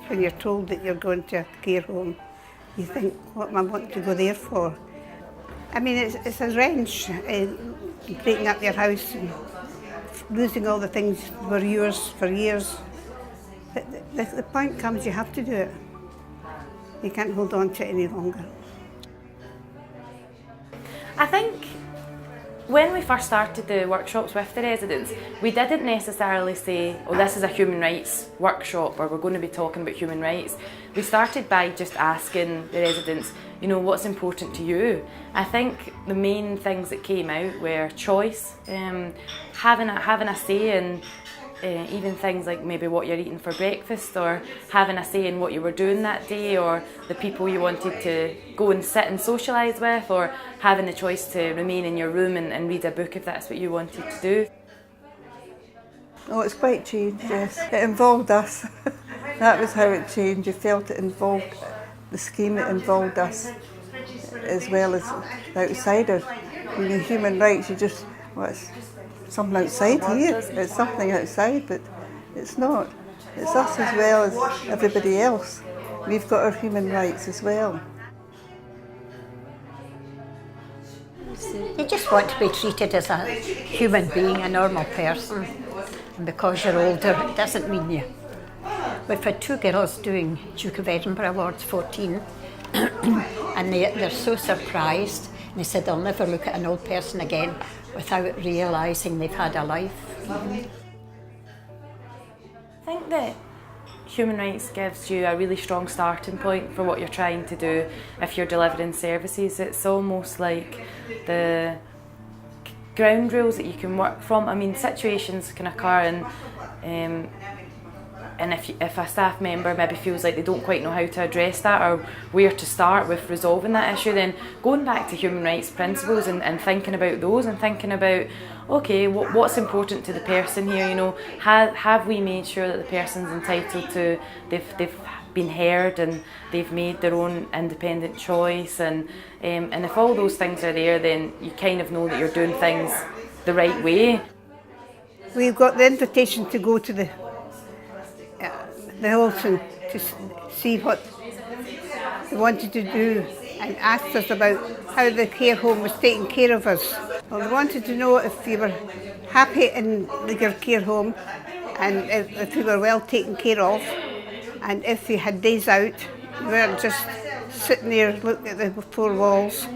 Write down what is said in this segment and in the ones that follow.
when you're told that you're going to a care home, you think, what am I wanting to go there for? I mean, it's a wrench, breaking up your house and losing all the things that were yours for years. But the point comes, you have to do it. You can't hold on to it any longer. I think when we first started the workshops with the residents, we didn't necessarily say, oh, this is a human rights workshop or we're going to be talking about human rights. We started by just asking the residents, you know, what's important to you? I think the main things that came out were choice, having a say in even things like maybe what you're eating for breakfast, or having a say in what you were doing that day, or the people you wanted to go and sit and socialise with, or having the choice to remain in your room and read a book if that's what you wanted to do. Oh, it's quite changed, yes. It involved us. That was how it changed. You felt it involved, the scheme, it involved us as well as the outsider. You know, human rights, you just, well, it's something outside here. It's something outside, but it's not. It's us as well as everybody else. We've got our human rights as well. You just want to be treated as a human being, a normal person. And because you're older, it doesn't mean you. We've had two girls doing Duke of Edinburgh Awards 14, and they're so surprised. And they said they'll never look at an old person again without realising they've had a life. I think that human rights gives you a really strong starting point for what you're trying to do if you're delivering services. It's almost like the ground rules that you can work from. I mean, situations can occur and if a staff member maybe feels like they don't quite know how to address that or where to start with resolving that issue, then going back to human rights principles and thinking about those and thinking about, okay, what's important to the person here, you know, have we made sure that the person's entitled to, they've been heard and they've made their own independent choice, and if all those things are there, then you kind of know that you're doing things the right way. We've got the invitation to go to the Hilton to see what they wanted to do and asked us about how the care home was taking care of us. Well, they wanted to know if we were happy in your care home and if we were well taken care of, and if we had days out, we weren't just sitting there looking at the four walls.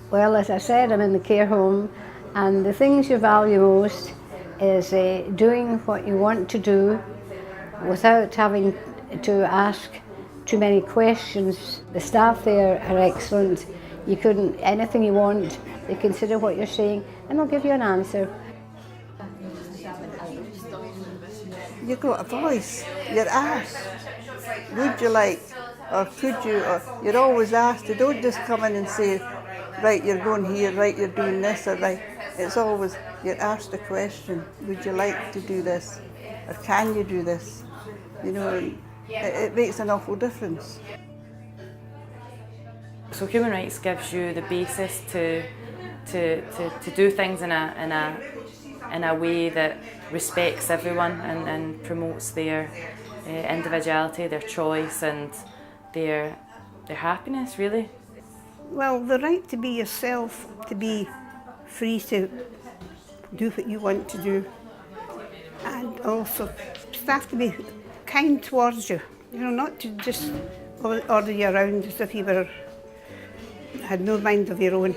Well, as I said, I'm in the care home, and the things you value most is doing what you want to do without having to ask too many questions. The staff there are excellent. You couldn't, anything you want, they consider what you're saying and they'll give you an answer. You've got a voice. You're asked, would you like, or could you, or you're always asked. You don't just come in and say, right, you're going here, right, you're doing this, or right. It's always, you're asked a question, would you like to do this? Or can you do this? You know, it makes an awful difference. So human rights gives you the basis to do things in a way that respects everyone and promotes their individuality, their choice and their happiness, really. Well, the right to be yourself, to be free to do what you want to do, and also staff to be kind towards you, you know, not to just order you around as if you had no mind of your own.